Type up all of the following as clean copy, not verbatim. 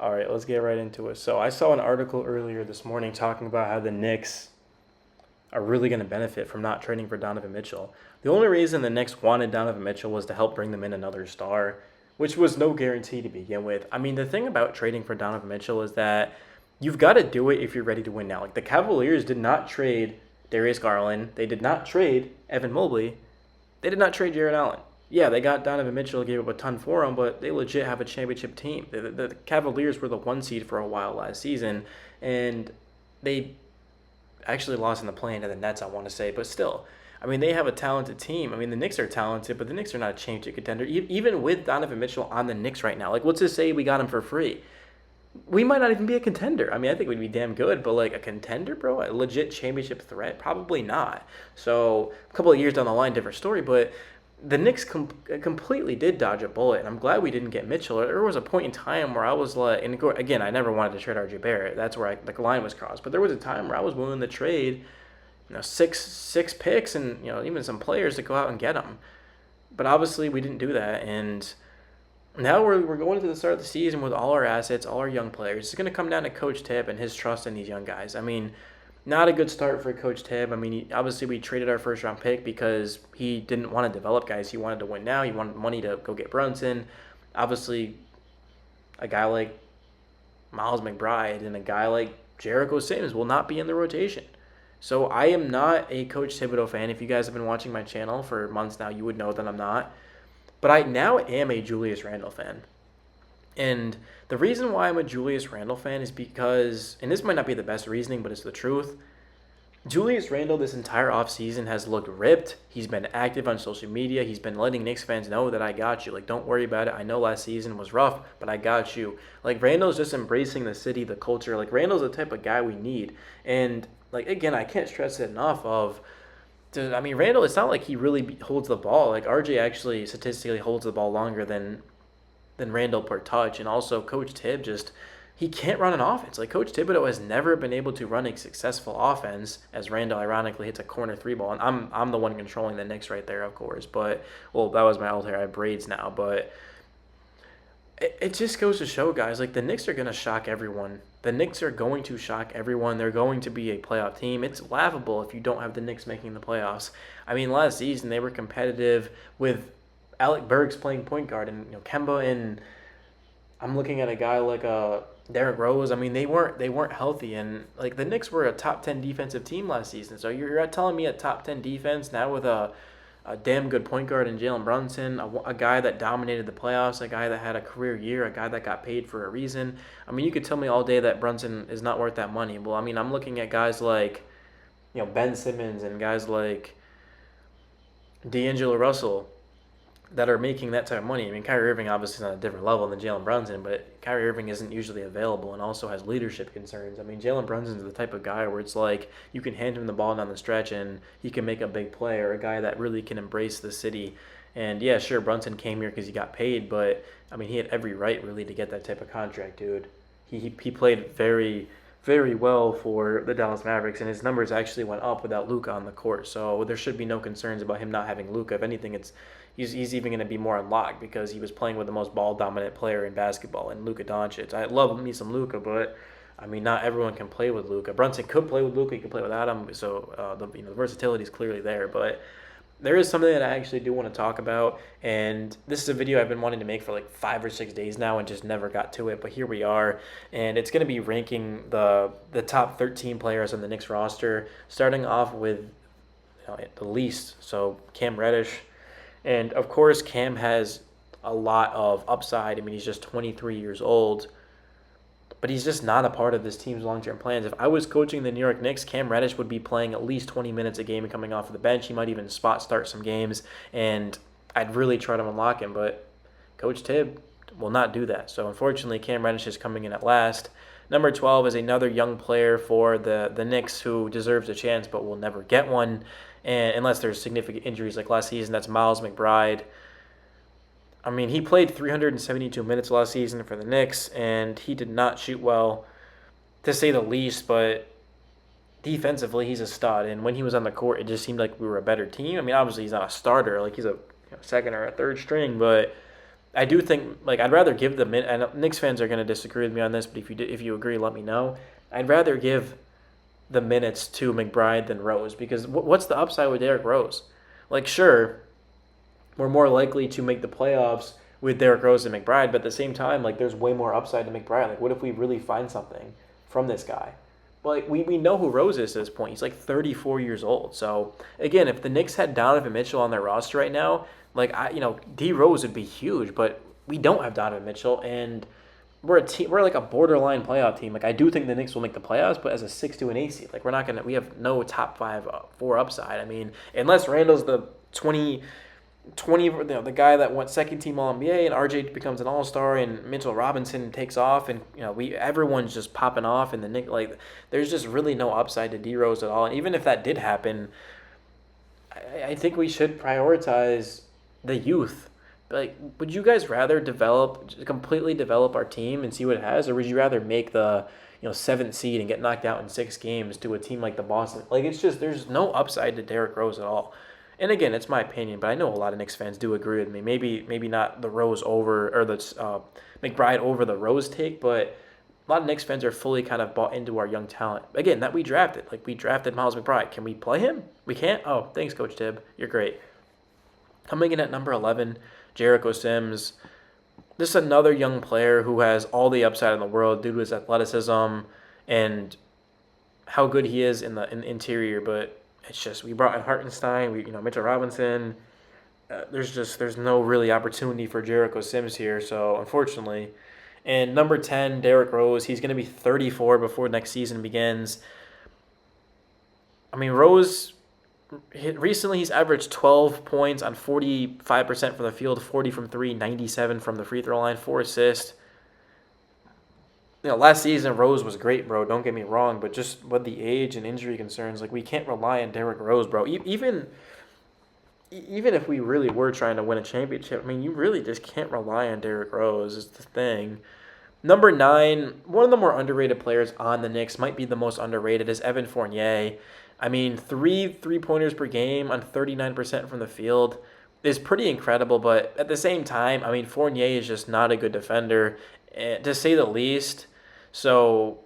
All right, let's get right into it. So I saw an article earlier this morning talking about how the Knicks are really going to benefit from not trading for Donovan Mitchell. The only reason the Knicks wanted Donovan Mitchell was to help bring them in another star, which was no guarantee to begin with. I mean, the thing about trading for Donovan Mitchell is that you've got to do it if you're ready to win now. Like the Cavaliers did not trade Darius Garland, they did not trade Evan Mobley, they did not trade Jared Allen. Yeah, they got Donovan Mitchell, gave up a ton for him, but they legit have a championship team. The Cavaliers were the one seed for a while last season, and they actually lost in the play-in to the Nets, I want to say, but still. I mean, they have a talented team. I mean, the Knicks are talented, but the Knicks are not a championship contender. Even with Donovan Mitchell on the Knicks right now, like, what's to say we got him for free? We might not even be a contender. I mean, I think we'd be damn good, but like a contender, bro, a legit championship threat, probably not. So a couple of years down the line, different story. But the Knicks completely did dodge a bullet, and I'm glad we didn't get Mitchell. There was a point in time where I was like, and again, I never wanted to trade RJ Barrett. That's where the line was crossed. But there was a time where I was willing to trade, six picks and even some players to go out and get them. But obviously, we didn't do that, and now we're going into the start of the season with all our assets, all our young players. It's going to come down to Coach Tibb and his trust in these young guys. I mean, not a good start for Coach Tibb. I mean, obviously we traded our first round pick because he didn't want to develop guys. He wanted to win now. He wanted money to go get Brunson. Obviously, a guy like Miles McBride and a guy like Jericho Sims will not be in the rotation. So I am not a Coach Thibodeau fan. If you guys have been watching my channel for months now, you would know that I'm not. But I now am a Julius Randle fan. And the reason why I'm a Julius Randle fan is because, and this might not be the best reasoning, but it's the truth. Julius Randle this entire offseason has looked ripped. He's been active on social media. He's been letting Knicks fans know that I got you. Like, don't worry about it. I know last season was rough, but I got you. Like, Randle's just embracing the city, the culture. Like, Randle's the type of guy we need. And, like, again, I can't stress it enough of, I mean, Randle, it's not like he really holds the ball. Like, RJ actually statistically holds the ball longer than Randle per touch. And also, Coach Tibb he can't run an offense. Like, Coach Thibodeau has never been able to run a successful offense, as Randle ironically hits a corner three ball. And I'm the one controlling the Knicks right there, of course. But, well, that was my old hair. I have braids now. But it just goes to show, guys, like, the Knicks are going to shock everyone. The Knicks are going to shock everyone. They're going to be a playoff team. It's laughable if you don't have the Knicks making the playoffs. I mean, last season they were competitive with Alec Burks playing point guard and Kemba, and I'm looking at a guy like Derrick Rose. I mean, they weren't healthy, and like the Knicks were a top 10 defensive team last season. So you're telling me a top 10 defense now with a damn good point guard in Jalen Brunson, a guy that dominated the playoffs, a guy that had a career year, a guy that got paid for a reason. I mean, you could tell me all day that Brunson is not worth that money. Well, I mean, I'm looking at guys like, Ben Simmons and guys like D'Angelo Russell that are making that type of money. I mean, Kyrie Irving obviously is on a different level than Jalen Brunson, but Kyrie Irving isn't usually available and also has leadership concerns. I mean, Jalen Brunson's the type of guy where it's like you can hand him the ball down the stretch and he can make a big play, or a guy that really can embrace the city. And yeah, sure, Brunson came here because he got paid, but I mean, he had every right really to get that type of contract, dude. He played very, very well for the Dallas Mavericks, and his numbers actually went up without Luka on the court. So there should be no concerns about him not having Luka. If anything, he's even going to be more unlocked because he was playing with the most ball dominant player in basketball, and Luka Doncic. I love me some Luka, but I mean, not everyone can play with Luka. Brunson could play with Luka, he could play without him. So the versatility is clearly there, but there is something that I actually do want to talk about, and this is a video I've been wanting to make for like 5 or 6 days now and just never got to it, but here we are, and it's going to be ranking the top 13 players on the Knicks roster, starting off with the least, so Cam Reddish. And of course, Cam has a lot of upside. I mean, he's just 23 years old, but he's just not a part of this team's long-term plans. If I was coaching the New York Knicks, Cam Reddish would be playing at least 20 minutes a game and coming off of the bench. He might even spot start some games, and I'd really try to unlock him, but Coach Tibb will not do that. So unfortunately, Cam Reddish is coming in at last. Number 12 is another young player for the Knicks who deserves a chance but will never get one, and unless there's significant injuries like last season. That's Miles McBride. I mean, he played 372 minutes last season for the Knicks, and he did not shoot well, to say the least, but defensively, he's a stud. And when he was on the court, it just seemed like we were a better team. I mean, obviously, he's not a starter. Like, he's a second or a third string, but I do think like I'd rather give the min. And Knicks fans are going to disagree with me on this, but if you agree, let me know. I'd rather give the minutes to McBride than Rose because what's the upside with Derrick Rose? Like, sure, we're more likely to make the playoffs with Derrick Rose and McBride, but at the same time, like, there's way more upside to McBride. Like, what if we really find something from this guy? But like, we know who Rose is at this point. He's like 34 years old. So again, if the Knicks had Donovan Mitchell on their roster right now, like D Rose would be huge, but we don't have Donovan Mitchell, and we're a team. We're like a borderline playoff team. Like I do think the Knicks will make the playoffs, but as a 6-8 seed, like we're not gonna. We have no top 5, 4 upside. I mean, unless Randall's the 20, the guy that went second team All NBA, and RJ becomes an All Star, and Mitchell Robinson takes off, and everyone's just popping off, and the Knicks like there's just really no upside to D Rose at all. And even if that did happen, I think we should prioritize the youth. Like, would you guys rather completely develop our team and see what it has, or would you rather make the 7th seed and get knocked out in 6 games to a team like the Boston? Like, it's just there's no upside to Derrick Rose at all. And again, it's my opinion, but I know a lot of Knicks fans do agree with me. Maybe not the Rose over or the McBride over the Rose take, but a lot of Knicks fans are fully kind of bought into our young talent. Again, that we drafted. Like, we drafted Miles McBride. Can we play him? We can't? Oh, thanks, Coach Tibb. You're great. Coming in at number 11, Jericho Sims. This is another young player who has all the upside in the world due to his athleticism and how good he is in the interior. But it's just we brought in Hartenstein, Mitchell Robinson. There's no really opportunity for Jericho Sims here. So unfortunately, and number 10, Derrick Rose. He's going to be 34 before next season begins. I mean, Rose. Recently, he's averaged 12 points on 45% from the field, 40 from 3, 97 from the free throw line, 4 assists. Last season, Rose was great, bro. Don't get me wrong, but just with the age and injury concerns, like, we can't rely on Derrick Rose, bro. Even if we really were trying to win a championship, I mean, you really just can't rely on Derrick Rose is the thing. Number 9, one of the more underrated players on the Knicks, might be the most underrated, is Evan Fournier. I mean, 3 3-pointers per game on 39% from the field is pretty incredible, but at the same time, I mean, Fournier is just not a good defender, to say the least. So,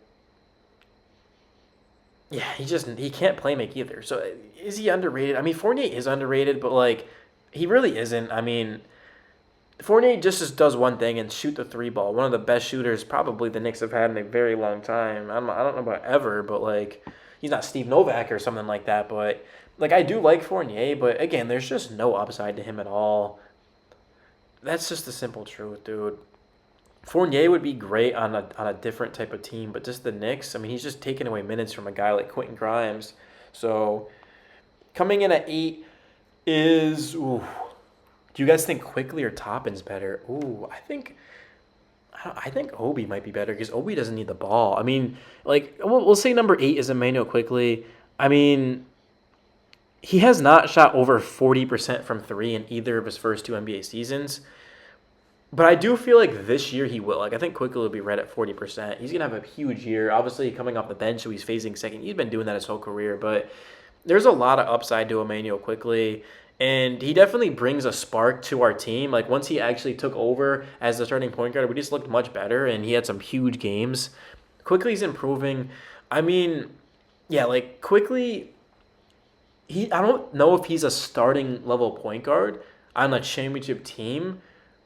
yeah, he can't play make either. So, is he underrated? I mean, Fournier is underrated, but, like, he really isn't. I mean, Fournier just does one thing and shoot the 3 ball. One of the best shooters probably the Knicks have had in a very long time. I don't know about ever, but, like, he's not Steve Novak or something like that, but like I do like Fournier, but again, there's just no upside to him at all. That's just the simple truth, dude. Fournier would be great on a different type of team, but just the Knicks, I mean, he's just taking away minutes from a guy like Quentin Grimes. So coming in at 8 is do you guys think Quickly or Toppin's better? I think Obi might be better because Obi doesn't need the ball. I mean, like, we'll say number 8 is Emmanuel Quickly. I mean, he has not shot over 40% from 3 in either of his first 2 NBA seasons. But I do feel like this year he will. Like, I think Quickly will be right at 40%. He's going to have a huge year. Obviously, coming off the bench, so he's facing second. He's been doing that his whole career. But there's a lot of upside to Emmanuel Quickly. And he definitely brings a spark to our team. Like, once he actually took over as the starting point guard, we just looked much better, and he had some huge games. Quickly's improving. I mean, yeah, like, Quickly, I don't know if he's a starting level point guard on a championship team,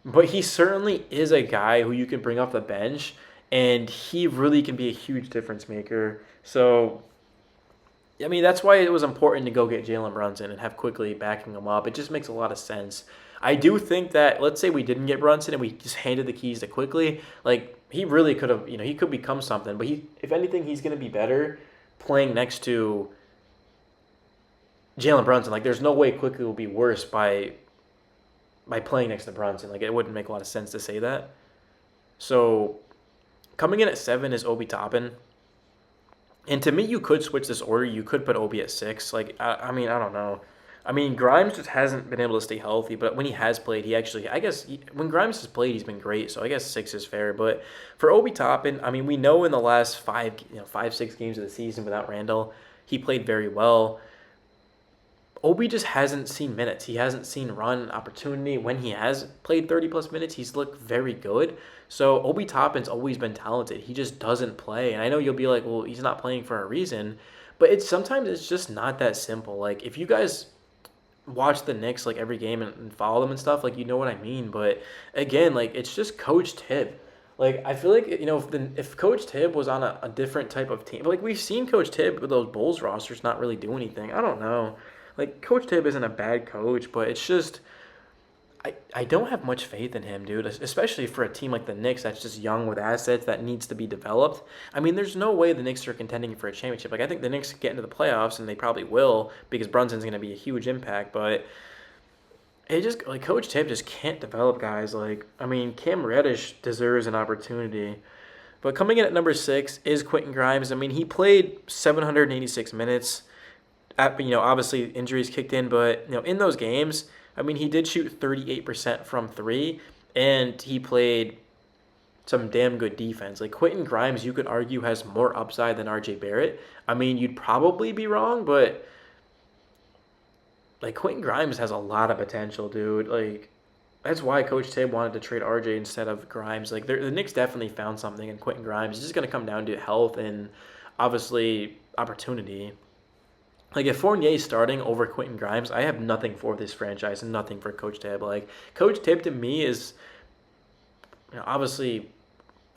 but he certainly is a guy who you can bring off the bench, and he really can be a huge difference maker. So, I mean, that's why it was important to go get Jalen Brunson and have Quickly backing him up. It just makes a lot of sense. I do think that, let's say we didn't get Brunson and we just handed the keys to Quickly, like, he really could have, he could become something. But if anything, he's going to be better playing next to Jalen Brunson. Like, there's no way Quickly will be worse by playing next to Brunson. Like, it wouldn't make a lot of sense to say that. So, coming in at 7 is Obi Toppin. And to me, you could switch this order. You could put Obi at 6. Like, I mean, I don't know. I mean, Grimes just hasn't been able to stay healthy, but when he has played, when Grimes has played, he's been great. So I guess 6 is fair. But for Obi Toppin, I mean, we know in the last 5, 6 games of the season without Randall, he played very well. Obi just hasn't seen minutes. He hasn't seen run opportunity. When he has played 30 plus minutes, he's looked very good. So Obi Toppin's always been talented. He just doesn't play. And I know you'll be like, well, he's not playing for a reason. But sometimes it's just not that simple. Like if you guys watch the Knicks like every game and follow them and stuff, like you know what I mean. But again, like it's just Coach Tibb. Like I feel like if Coach Tibb was on a different type of team, like we've seen Coach Tibb with those Bulls rosters not really do anything. I don't know. Like Coach Tibb isn't a bad coach, but it's just I don't have much faith in him, dude. Especially for a team like the Knicks that's just young with assets that needs to be developed. I mean, there's no way the Knicks are contending for a championship. Like I think the Knicks get into the playoffs, and they probably will because Brunson's going to be a huge impact. But it just like Coach Tibb just can't develop guys. Like I mean, Cam Reddish deserves an opportunity. But coming in at number 6 is Quentin Grimes. I mean, he played 786 minutes. Obviously injuries kicked in, but in those games, I mean, he did shoot 38% from 3, and he played some damn good defense. Like Quentin Grimes, you could argue has more upside than RJ Barrett. I mean, you'd probably be wrong, but like Quentin Grimes has a lot of potential, dude. Like that's why Coach Tibb wanted to trade RJ instead of Grimes. Like the Knicks definitely found something in Quentin Grimes. It's just going to come down to health and obviously opportunity. Like if Fournier's starting over Quentin Grimes, I have nothing for this franchise and nothing for Coach Tibb. Like Coach Tibb to me is, obviously,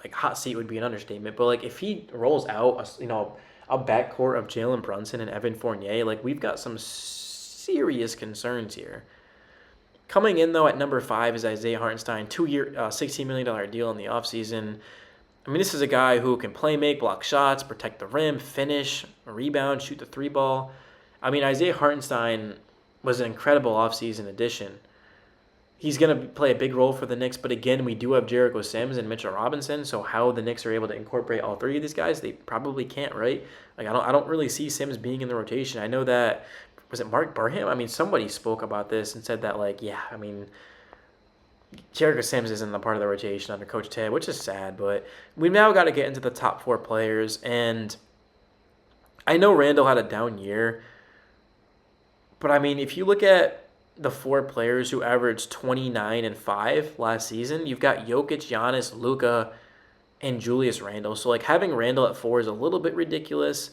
like hot seat would be an understatement. But like if he rolls out, a backcourt of Jalen Brunson and Evan Fournier, like we've got some serious concerns here. Coming in though at number 5 is Isaiah Hartenstein, 2-year, $16 million deal in the offseason. I mean, this is a guy who can play make, block shots, protect the rim, finish, rebound, shoot the 3-ball. I mean, Isaiah Hartenstein was an incredible offseason addition. He's going to play a big role for the Knicks, but again, we do have Jericho Sims and Mitchell Robinson, so how the Knicks are able to incorporate all 3 of these guys, they probably can't, right? Like I don't really see Sims being in the rotation. I know that, was it Mark Burham? I mean, somebody spoke about this and said that, like, yeah, I mean, Jericho Sims isn't a part of the rotation under Coach Tibb, which is sad, but we've now got to get into the top 4 players, and I know Randall had a down year, but I mean, if you look at the 4 players who averaged 29 and 5 last season, you've got Jokic, Giannis, Luka, and Julius Randle. So like having Randle at 4 is a little bit ridiculous.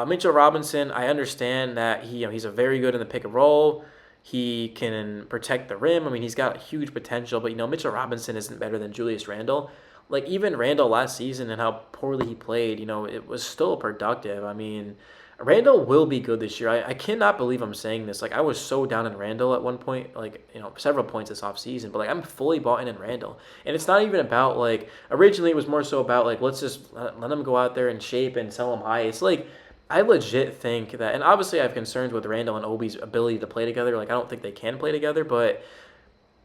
Mitchell Robinson, I understand that he's a very good in the pick and roll. He can protect the rim. I mean, he's got huge potential, but Mitchell Robinson isn't better than Julius Randle. Like even Randle last season and how poorly he played, it was still productive. I mean, Randle will be good this year. I cannot believe I'm saying this. Like I was so down in Randle at one point, like several points this offseason, but like I'm fully bought in Randle. And it's not even about like originally it was more so about like let's just let him go out there and shape and sell him high. It's like I legit think that, and obviously I have concerns with Randle and Obi's ability to play together. Like I don't think they can play together, but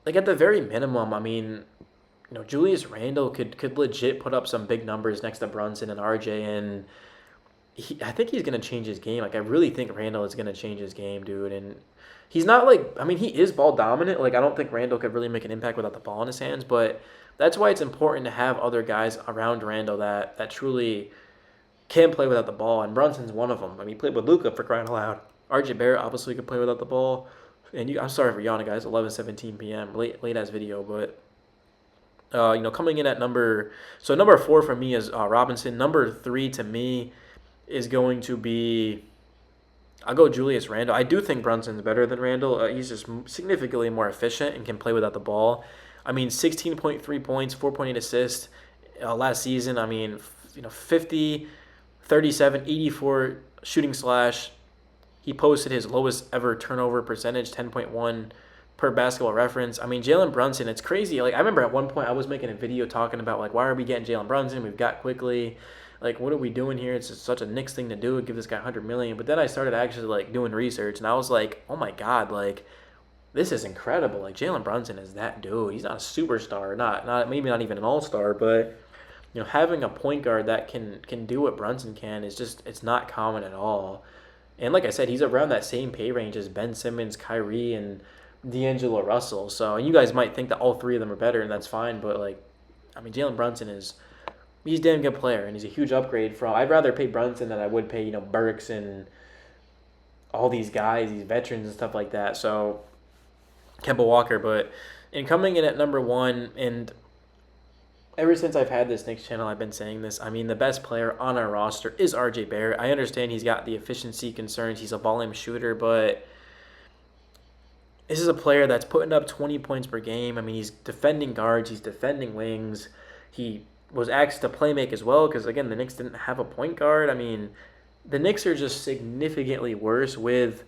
like at the very minimum, I mean, Julius Randle could legit put up some big numbers next to Brunson and RJ, and I think he's going to change his game. Like, I really think Randle is going to change his game, dude. And he's not like, I mean, he is ball dominant. Like, I don't think Randle could really make an impact without the ball in his hands. But that's why it's important to have other guys around Randle that truly can play without the ball. And Brunson's one of them. I mean, he played with Luka for crying out loud. RJ Barrett obviously could play without the ball. And I'm sorry for yawning, guys. 11:17 p.m. Late ass video, but coming in at number 4 for me is Robinson. Number 3 to me is going to be, I'll go Julius Randle. I do think Brunson's better than Randle. He's just significantly more efficient and can play without the ball. I mean, 16.3 points, 4.8 assists last season. I mean, 50, 37, 84 shooting slash. He posted his lowest ever turnover percentage, 10.1 per Basketball Reference. I mean, Jalen Brunson, it's crazy. Like, I remember at one point I was making a video talking about, like, why are we getting Jalen Brunson? We've got Quickly. Like, what are we doing here? It's just such a Knicks thing to do. Give this guy $100 million. But then I started actually, like, doing research, and I was like, oh, my God, like, this is incredible. Like, Jalen Brunson is that dude. He's not a superstar, maybe not even an all-star, but, having a point guard that can do what Brunson can is just, it's not common at all. And like I said, he's around that same pay range as Ben Simmons, Kyrie, and D'Angelo Russell. So, and you guys might think that all 3 of them are better, and that's fine. But, like, I mean, Jalen Brunson he's a damn good player, and he's a huge upgrade from. I'd rather pay Brunson than I would pay, Burks and all these guys, these veterans and stuff like that. So Kemba Walker, but in coming in at number one, and ever since I've had this Knicks channel, I've been saying this. I mean, the best player on our roster is RJ Barrett. I understand he's got the efficiency concerns. He's a volume shooter, but this is a player that's putting up 20 points per game. I mean, he's defending guards, he's defending wings. He was asked to play make as well because, again, the Knicks didn't have a point guard. I mean, the Knicks are just significantly worse with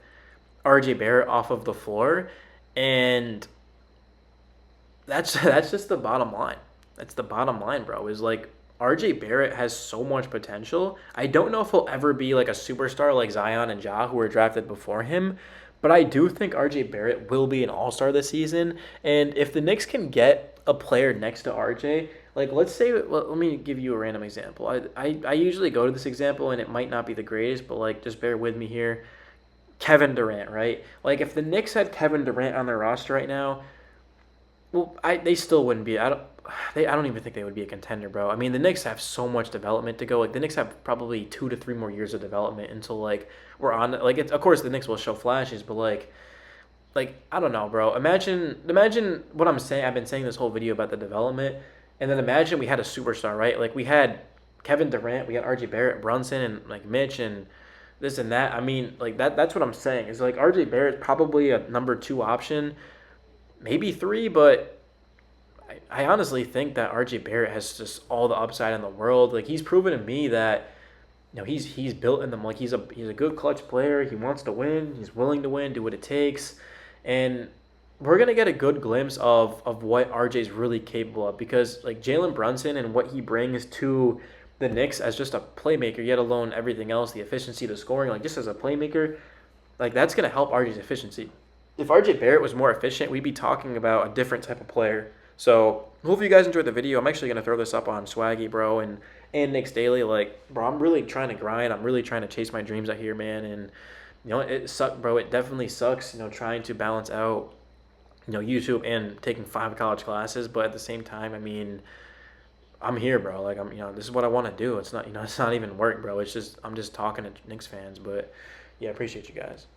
RJ Barrett off of the floor, and that's just the bottom line. That's the bottom line, bro. Is like RJ Barrett has so much potential. I don't know if he'll ever be like a superstar like Zion and Ja, who were drafted before him, but I do think RJ Barrett will be an all-star this season. And if the Knicks can get a player next to RJ, like let's say, let me give you a random example. I usually go to this example, and it might not be the greatest, but like just bear with me here. Kevin Durant, right? Like if the Knicks had Kevin Durant on their roster right now, well, they still wouldn't be. I don't even think they would be a contender, bro. I mean, the Knicks have so much development to go. Like the Knicks have probably 2 to 3 more years of development until like we're on. Like it's, of course the Knicks will show flashes, but like I don't know, bro. Imagine what I'm saying. I've been saying this whole video about the development, and then imagine we had a superstar, right? Like we had Kevin Durant, we had RJ Barrett, Brunson, and like Mitch and this and that. I mean, like that's what I'm saying. Is like RJ Barrett's probably a number 2 option, maybe 3, but I honestly think that RJ Barrett has just all the upside in the world. Like he's proven to me that he's built in them. Like he's a good clutch player. He wants to win. He's willing to win, do what it takes, and we're gonna get a good glimpse of what RJ's really capable of because like Jalen Brunson and what he brings to the Knicks as just a playmaker, yet alone everything else, the efficiency, the scoring, like just as a playmaker, like that's gonna help RJ's efficiency. If RJ Barrett was more efficient, we'd be talking about a different type of player. So hopefully you guys enjoyed the video. I'm actually gonna throw this up on Swaggy, bro, and Knicks Daily. Like, bro, I'm really trying to grind. I'm really trying to chase my dreams out here, man. And it sucks, bro. It definitely sucks. Trying to balance out, YouTube and taking 5 college classes. But at the same time, I mean, I'm here, bro. Like this is what I want to do. It's not, it's not even work, bro. It's just I'm just talking to Knicks fans. But yeah, I appreciate you guys.